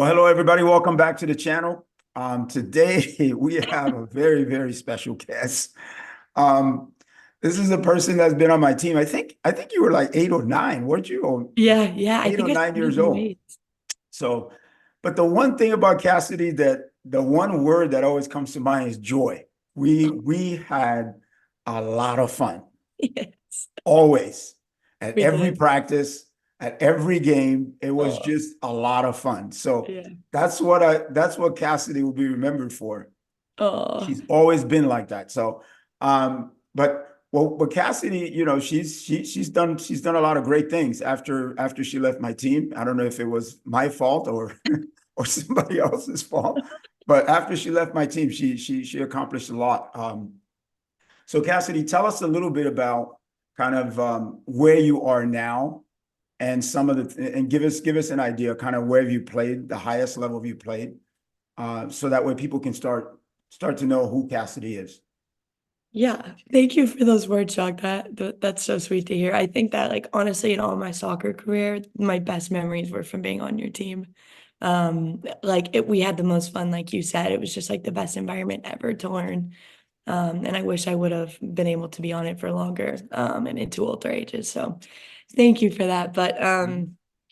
Well, hello, everybody. Welcome back to the channel. Today, we have a very, very special guest. Um, this is a person that's been on my team. I think you were like 8 or 9, weren't you? Or Yeah. I eight think or I nine started years in old. weights. So, but the one thing about Cassidy that the one word that always comes to mind is joy. We had a lot of fun. Yes, Always. At we every did. practice, at every game, it was Oh, just a lot of fun. So yeah. that's what Cassidy will be remembered for. Oh, She's always been like that. So but Cassidy, she's done a lot of great things after she left my team. I don't know if it was my fault or or somebody else's fault, but after she left my team, she accomplished a lot. So Cassidy, tell us a little bit about kind of where you are now and and give us an idea kind of where have you played, the highest level you played, so that way people can start to know who Cassidy is. yeah. Thank you for those words, Chuck. That's so sweet to hear. I think that, like, honestly, in all my soccer career, my best memories were from being on your team. We had the most fun, like you said. It was just like the best environment ever to learn. And I wish I would have been able to be on it for longer, and into older ages. So thank you for that. But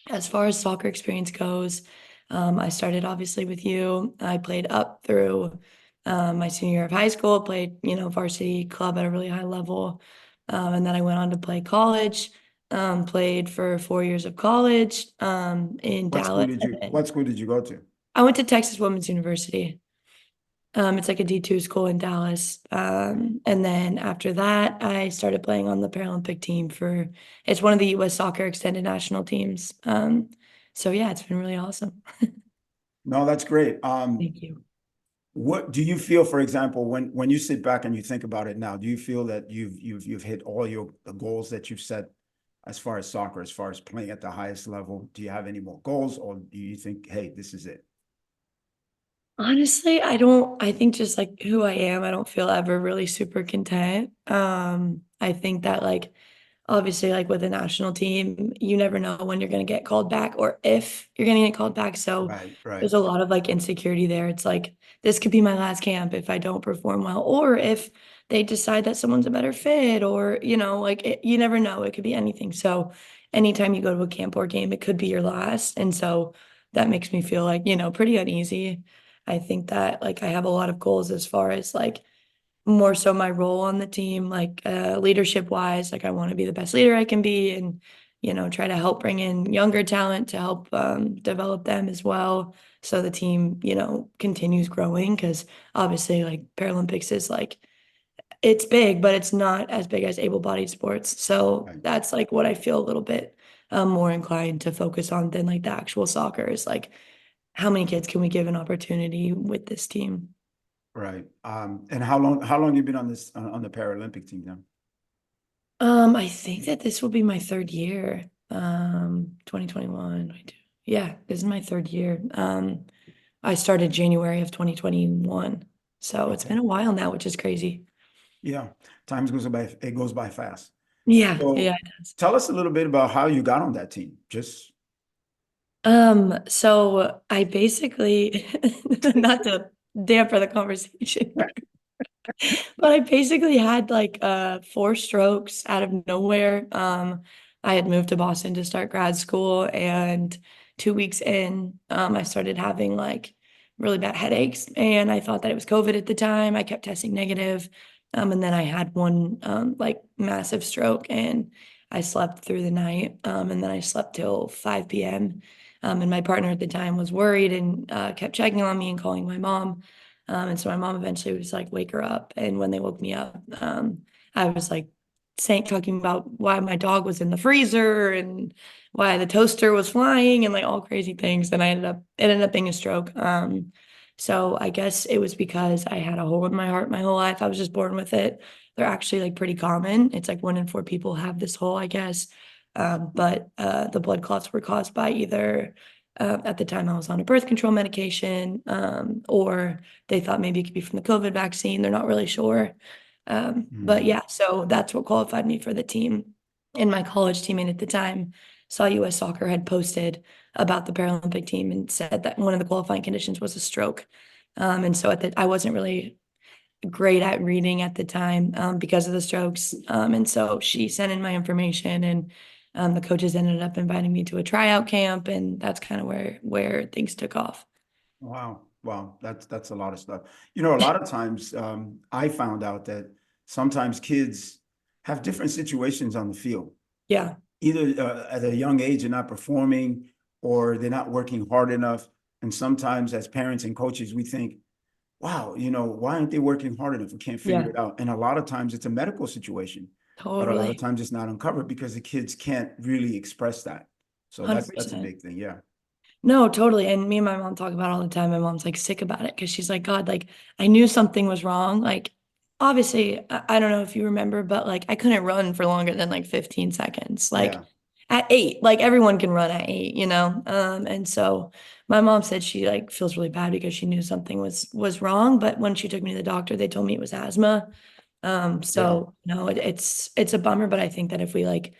as far as soccer experience goes, I started obviously with you. I played up through my senior year of high school, played, varsity club at a really high level. And then I went on to play college, played for 4 years of college in What school Dallas. did And you then what school did you go to? I went to Texas Women's University. It's like a D2 school in Dallas. And then after that, I started playing on the Paralympic team it's one of the US soccer extended national teams. So yeah, it's been really awesome. No, that's great. Thank you. What do you feel, for example, when you sit back and you think about it now, do you feel that you've hit all the goals that you've set as far as soccer, as far as playing at the highest level? Do you have any more goals, or do you think, hey, this is it? Honestly, I think just like who I am, I don't feel ever really super content. I think that, like, obviously, like with the national team, you never know when you're going to get called back or if you're going to get called back. So Right, right, there's a lot of like insecurity there. It's like, this could be my last camp if I don't perform well, or if they decide that someone's a better fit, or, you never know. It could be anything. So anytime you go to a camp or game, it could be your last. And so that makes me feel like, pretty uneasy. I think that, like, I have a lot of goals as far as like more so my role on the team, like, leadership wise. Like, I want to be the best leader I can be, and try to help bring in younger talent to help develop them as well, so the team continues growing, because obviously, like, Paralympics is like, it's big, but it's not as big as able-bodied sports. So right, that's like what I feel a little bit more inclined to focus on than like the actual soccer, is like, how many kids can we give an opportunity with this team? right. And how long you been on on the Paralympic team now? I think that this will be my third year. 2021, 22. Yeah, this is my third year. I started January of 2021. So it's been Okay. a while now, which is crazy. Yeah, it goes by fast. Yeah, So it does. tell us a little bit about how you got on that team. Just So I basically, not to damper the conversation, but I basically had like 4 strokes out of nowhere. I had moved to Boston to start grad school, and 2 weeks in, I started having like really bad headaches, and I thought that it was COVID at the time. I kept testing negative. And then I had one like massive stroke, and I slept through the night. And then I slept till 5 p.m. And my partner at the time was worried and kept checking on me and calling my mom. And so my mom eventually was like, wake her up. And when they woke me up, I was like talking about why my dog was in the freezer and why the toaster was flying and like all crazy things. And it ended up being a stroke. So I guess it was because I had a hole in my heart my whole life. I was just born with it. They're actually like pretty common. It's like 1 in 4 people have this hole, I guess. But the blood clots were caused by either, at the time I was on a birth control medication, or they thought maybe it could be from the COVID vaccine. They're not really sure. But Mhm. yeah, so that's what qualified me for the team. And my college teammate at the time, saw US Soccer had posted about the Paralympic team and said that one of the qualifying conditions was a stroke. And so I wasn't really great at reading at the time because of the strokes. And so she sent in my information, and the coaches ended up inviting me to a tryout camp, and that's kind of where things took off. Wow. Wow. That's a lot of stuff. You know, a lot of times I found out that sometimes kids have different situations on the field. Yeah. Either at a young age they're not performing or they're not working hard enough. And sometimes as parents and coaches, we think, wow, you know, why aren't they working hard enough? We can't figure Yeah. it out. And a lot of times it's a medical situation, but a lot of Totally. times it's not uncovered because the kids can't really express that. So that's a 100%. big thing. Yeah. No, totally. And me and my mom talk about it all the time. My mom's like sick about it because she's like, God, like I knew something was wrong. Like, obviously, I don't know if you remember, but like I couldn't run for longer than like 15 seconds. Like Yeah. at 8, like everyone can run at 8, you know? And so my mom said she like feels really bad because she knew something was wrong. But when she took me to the doctor, they told me it was asthma. Yeah. So no, it's a bummer, but I think that if we like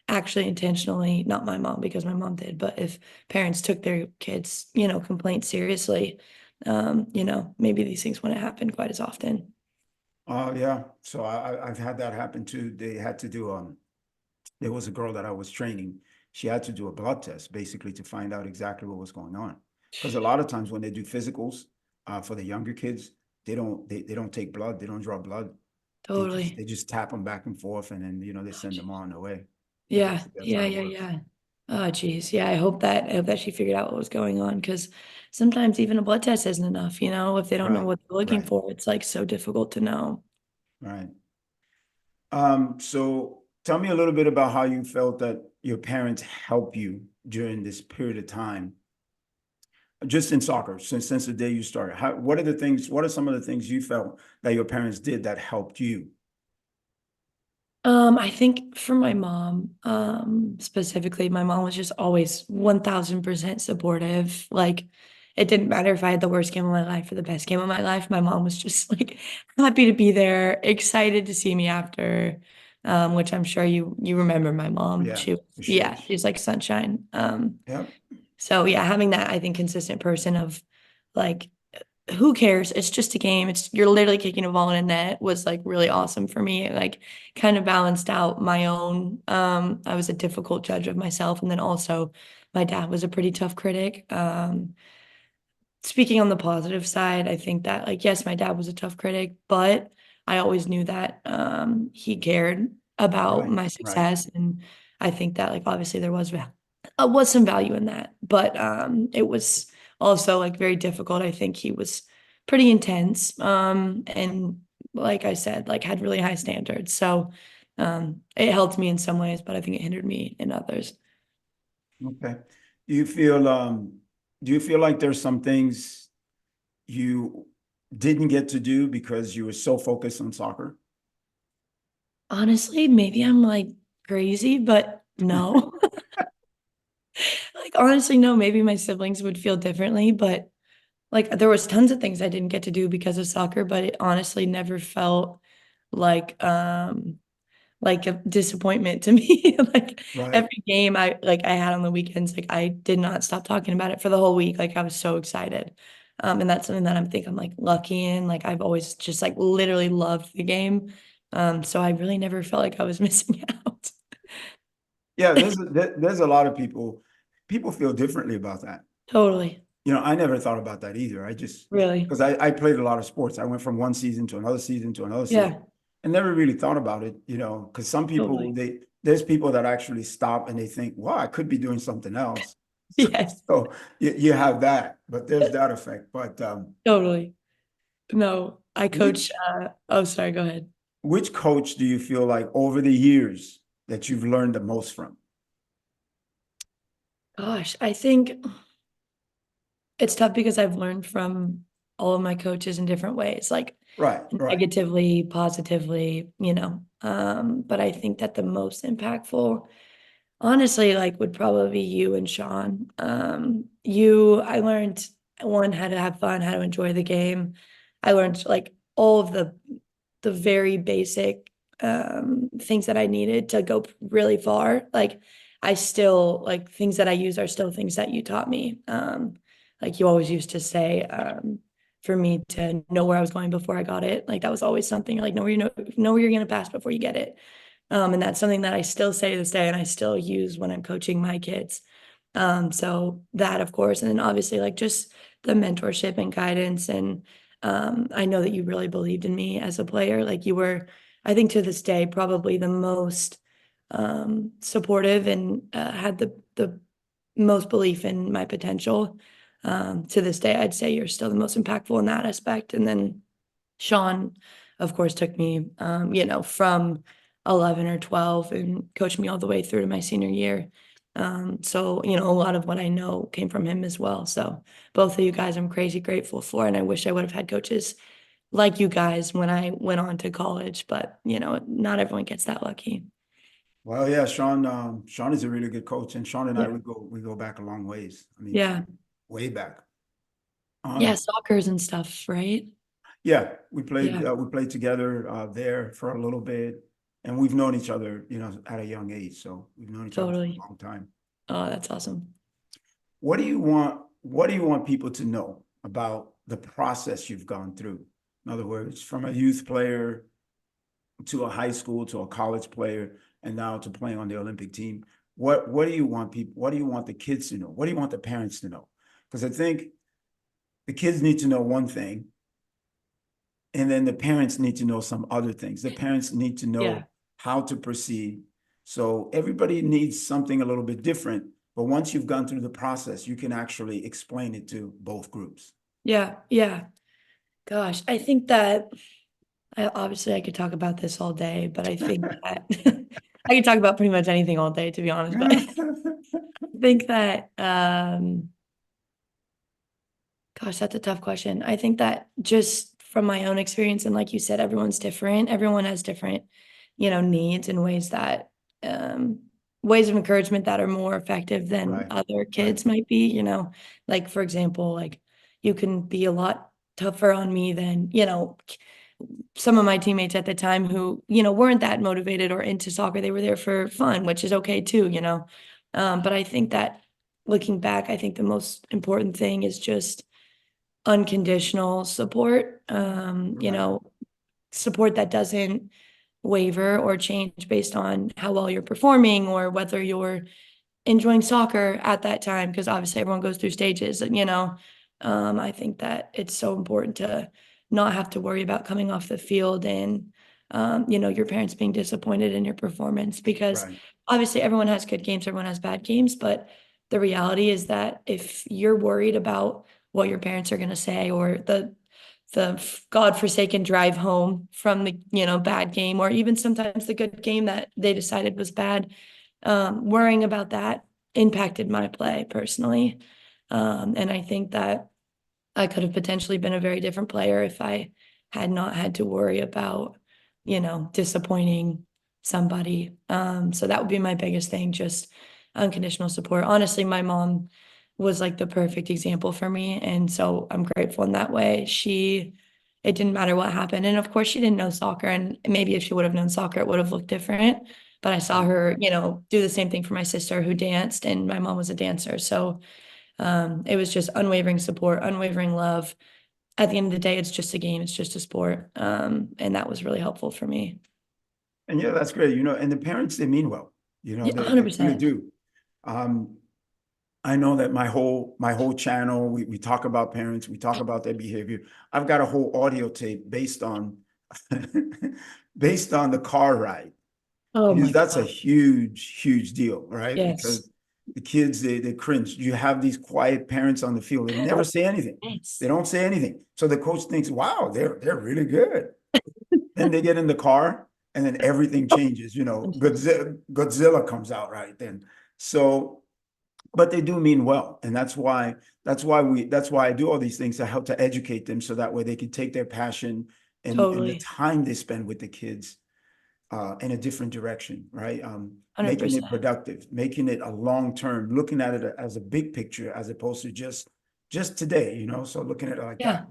actually intentionally, not my mom because my mom did, but if parents took their kids, complaints seriously, maybe these things wouldn't happen quite as often. Oh, yeah. So I've had that happen too. They had to do, there was a girl that I was training. She had to do a blood test basically to find out exactly what was going on. Because a lot of times when they do physicals, for the younger kids, they don't take blood, they don't draw blood. Totally. They just tap them back and forth and then, they Oh, send them geez. on their way. So Yeah, that's yeah, how it yeah, works. yeah. Oh, geez. Yeah, I hope that she figured out what was going on because sometimes even a blood test isn't enough, if they don't know Right, what they're looking right, for, it's like so difficult to know. right. So tell me a little bit about how you felt that your parents helped you during this period of time, just in soccer, since the day you started. What are some of the things you felt that your parents did that helped you? I think for my mom, specifically, my mom was just always 1000% supportive. Like, it didn't matter if I had the worst game of my life or the best game of my life. My mom was just like happy to be there, excited to see me after. Which I'm sure you remember my mom. Yeah, for sure. Yeah, she's like sunshine. Yep, So yeah, having that, I think, consistent person of like who cares? It's just a game. You're literally kicking a ball in a net was like really awesome for me. It like kind of balanced out my own. I was a difficult judge of myself. And then also my dad was a pretty tough critic. Speaking on the positive side, I think that like, yes, my dad was a tough critic, but I always knew that he cared about right, my right. success. And I think that like obviously there was some value in that, but it was also like very difficult. I think he was pretty intense. And like I said, like had really high standards. So it helped me in some ways, but I think it hindered me in others. Okay. Do you feel do you feel like there's some things you didn't get to do because you were so focused on soccer? Honestly, maybe I'm like crazy, but no. Like honestly, no, maybe my siblings would feel differently, but like there was tons of things I didn't get to do because of soccer, but it honestly never felt like like a disappointment to me. Like Right. every game I had on the weekends, like I did not stop talking about it for the whole week. Like I was so excited. And that's something that I'm like lucky in. Like I've always just like literally loved the game. So I really never felt like I was missing out. Yeah, there's a lot of people feel differently about that. Totally. I never thought about that either. I just Really. because I played a lot of sports. I went from one season to another season to another season. Yeah, I never really thought about it, because some people totally. there's people that actually stop and they think, wow, I could be doing something else. Yes, So you have that, but there's that effect. But totally. No, I which coach oh sorry, go ahead. which coach do you feel like over the years that you've learned the most from? Gosh, I think it's tough because I've learned from all of my coaches in different ways, like Right, right, negatively, positively, but I think that the most impactful, honestly, like would probably be you and Sean. I learned one, how to have fun, how to enjoy the game. I learned like all of the very basic things that I needed to go really far. Like I still like things that I use are still things that you taught me. Like you always used to say, for me to know where I was going before I got it. Like that was always something like know where you're gonna pass before you get it. And that's something that I still say to this day and I still use when I'm coaching my kids. So that of course, and then obviously like just the mentorship and guidance. And I know that you really believed in me as a player. Like you were, I think to this day, probably the most supportive and had the most belief in my potential. To this day, I'd say you're still the most impactful in that aspect. And then Sean, of course, took me, from 11 or 12 and coached me all the way through to my senior year. So, a lot of what I know came from him as well. So both of you guys, I'm crazy grateful for, and I wish I would have had coaches like you guys when I went on to college, but not everyone gets that lucky. Well, yeah, Sean is a really good coach, and Sean and I Yeah. we go back a long ways. I mean, Yeah. way back. Yeah. Um, Soccer's and stuff, right? yeah, Yeah, we played together there for a little bit, and we've known each other, at a young age. So we've known each other for a totally. long time. Oh, that's awesome. What do you want? What do you want people to know about the process you've gone through? In other words, from a youth player to a high school to a college player, and now to playing on the Olympic team. What do you want people? What do you want the kids to know? What do you want the parents to know? Because I think the kids need to know one thing, and then the parents need to know some other things. The parents need to Yeah. know how to proceed. So everybody needs something a little bit different. But once you've gone through the process, you can actually explain it to both groups. Yeah. Yeah. Gosh, I think that obviously I could talk about this all day, but I think that I could talk about pretty much anything all day, to be honest. But I think that, gosh, that's a tough question. I think that just from my own experience, and like you said, everyone's different. Everyone has different, needs and um, ways of encouragement that are more effective than Right, other right, kids might be, like for example, like you can be a lot tougher on me than, some of my teammates at the time who, weren't that motivated or into soccer. They were there for fun, which is okay too. But I think that looking back, I think the most important thing is just unconditional support, right, support that doesn't waver or change based on how well you're performing or whether you're enjoying soccer at that time, because obviously everyone goes through stages. I think that it's so important to not have to worry about coming off the field and your parents being disappointed in your performance, because right, obviously everyone has good games, everyone has bad games, but the reality is that if you're worried about what your parents are going to say, or the godforsaken drive home from the bad game, or even sometimes the good game that they decided was bad, worrying about that impacted my play personally. And I think that I could have potentially been a very different player if I had not had to worry about, disappointing somebody. So that would be my biggest thing, just unconditional support. Honestly, my mom was like the perfect example for me. And so I'm grateful in that way. It didn't matter what happened. And of course, she didn't know soccer. And maybe if she would have known soccer, it would have looked different. But I saw right. her, do the same thing for my sister who danced, and my mom was a dancer. So it was just unwavering support, unwavering love. At the end of the day, it's just a game, it's just a sport. And that was really helpful for me. And yeah, that's great. And the parents, they mean well. Yeah, They really 100%. do. Um, I know that my whole channel, we talk about parents, we talk about their behavior. I've got a whole audio tape based on based on the car ride, Oh because my that's a God. huge deal, right? Yes. Because the kids, they cringe. You have these quiet parents on the field. They never say anything. They Yes. don't say anything. So the coach thinks, wow, they're really good. Then they get in the car, and then everything changes. Godzilla comes out right then. So, but they do mean well, and that's why I do all these things to help to educate them, so that way they can take their passion and the Totally. time they spend with the kids in a different direction, right? Making it 100%. productive, making it a long term, looking at it as a big picture as opposed to just today, So looking at it like Yeah. that.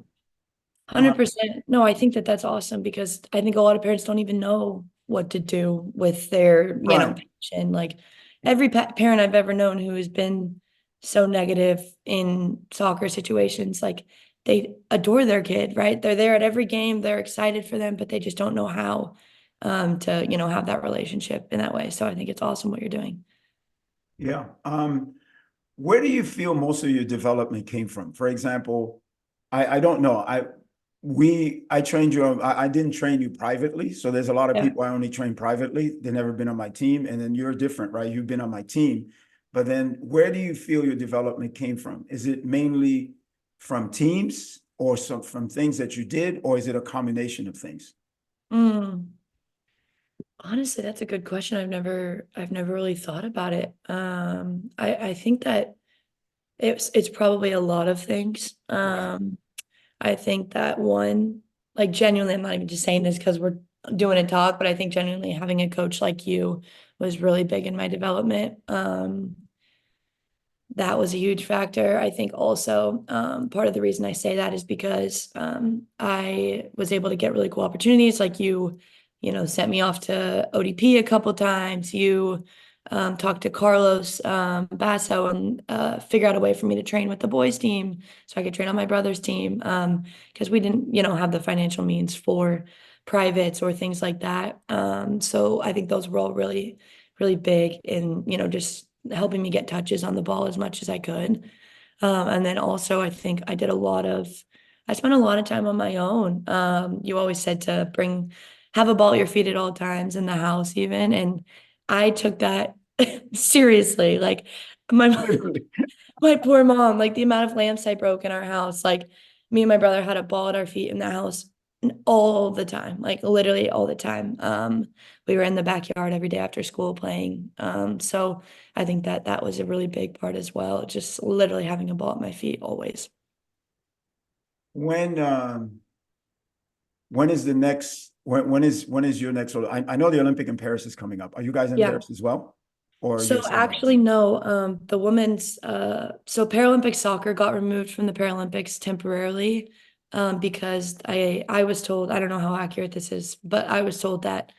Um, 100%. No, I think that that's awesome, because I think a lot of parents don't even know what to do with their, right, passion. Like, every parent I've ever known who has been so negative in soccer situations, like they adore their kid, right? They're there at every game, they're excited for them, but they just don't know how to, have that relationship in that way. So I think it's awesome what you're doing. Yeah. Where do you feel most of your development came from? For example, I don't know. I trained you. I didn't train you privately. So there's a lot of Yeah. people I only train privately. They've never been on my team. And then you're different, right? You've been on my team. But then where do you feel your development came from? Is it mainly from teams or from things that you did, or is it a combination of things? Mm. Honestly, that's a good question. I've never really thought about it. I think that it's probably a lot of things. Okay. I think that one, like genuinely, I'm not even just saying this because we're doing a talk, but I think genuinely having a coach like you was really big in my development. That was a huge factor. I think also part of the reason I say that is because I was able to get really cool opportunities. Like sent me off to ODP a couple times. You talked to Carlos Basso and figure out a way for me to train with the boys team so I could train on my brother's team because we didn't, have the financial means for privates or things like that. So I think those were all really, really big in, just helping me get touches on the ball as much as I could. And then also, I think I spent a lot of time on my own. You always said to have a ball at your feet at all times in the house, even. And I took that seriously. Like, my, Literally. my poor mom, like the amount of lamps I broke in our house, like, me and my brother had a ball at our feet in the house all the time, like literally all the time. We were in the backyard every day after school playing. So I think that that was a really big part as well. Just literally having a ball at my feet always. When when is the next when is your next I know the Olympic in Paris is coming up. Are you guys in Yeah. Paris as well? Or So you're somewhere else? actually, no, the women's so Paralympic soccer got removed from the Paralympics temporarily because I was told, I don't know how accurate this is, but I was told that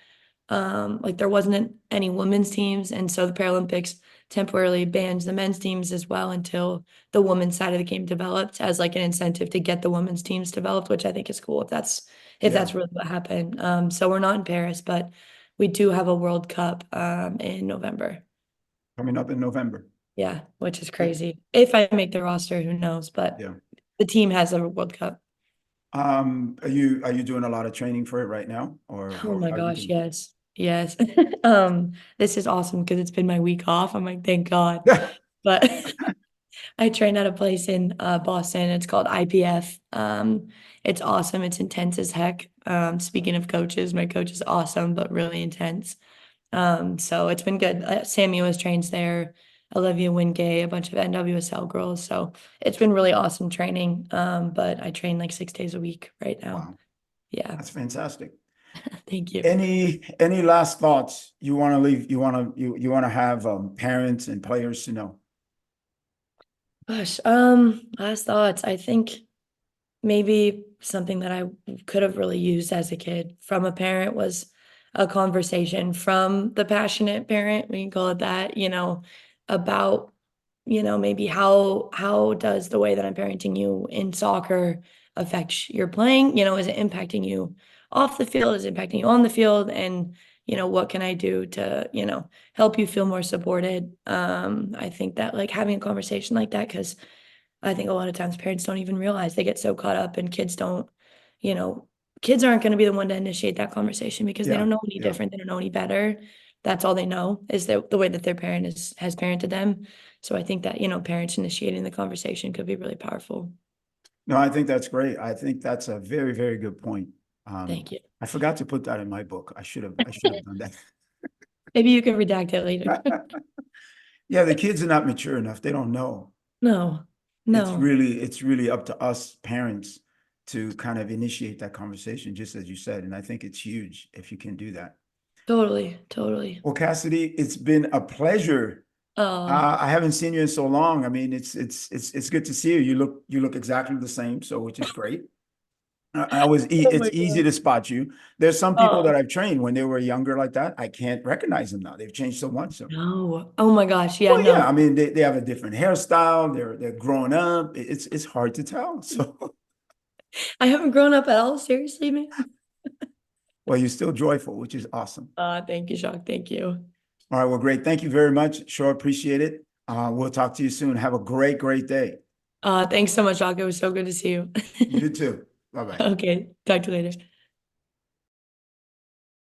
like there wasn't any women's teams, and so the Paralympics temporarily banned the men's teams as well until the women's side of the game developed as like an incentive to get the women's teams developed, which I think is cool if Yeah, that's really what happened. So we're not in Paris, but we do have a World Cup in November. coming up in November. Yeah, which is Yeah. crazy. If I make the roster, who knows? But Yeah. the team has a World Cup. Are you doing a lot of training for it right now, or Oh my how are you gosh, doing? yes. Yes. This is awesome because it's been my week off. I'm like, thank God. But I train at a place in Boston. It's called IPF. It's awesome. It's intense as heck. Speaking of coaches, my coach is awesome, but really intense. So it's been good. Sammy was trains there, Olivia Wingate, a bunch of NWSL girls. So it's been really awesome training. But I train like 6 days a week right now. Wow, Yeah. that's fantastic. Thank you. Any last thoughts you want to leave? You want to have parents and players to know? Gosh, last thoughts. I think maybe something that I could have really used as a kid from a parent was a conversation from the passionate parent, we can call it that, about, maybe how does the way that I'm parenting you in soccer affect your playing? Is it impacting you off the field? Is it impacting you on the field? And, what can I do to, help you feel more supported? I think that like having a conversation like that, because I think a lot of times parents don't even realize they get so caught up and kids don't, you know, kids aren't going to be the one to initiate that conversation because they Yeah, don't know any yeah. different. They don't know any better. That's all they know is the way that their parent has parented them. So I think that, parents initiating the conversation could be really powerful. No, I think that's great. I think that's a very, very good point. Thank you. I forgot to put that in my book. I should have done Maybe you can redact it later. that. Yeah, the kids are not mature enough. They don't know. No, no, It's really up to us parents to kind of initiate that conversation, just as you said. And I think it's huge if you can do that. totally, totally. Well, Cassidy, it's been a pleasure. Oh, I haven't seen you in so long. I mean, it's good to see you. You look exactly the same, so which is great. Oh It's my easy God. to spot you. There's some people that Oh I've trained when they were younger like that. I can't recognize them now. They've changed so much. So, no. Oh my gosh. Yeah, well, yeah, no. I mean, they have a different hairstyle. They're growing up. It's hard to tell. So, I haven't grown up at all. Seriously, man. well, you're still joyful, which is awesome. Thank you, Jacques. Thank you. All right, well, great. Thank you very much. Sure appreciate it. We'll talk to you soon. Have a great day. Thanks so much, Jacques. It was so good to see you. You too. Bye bye. Okay, talk to you later.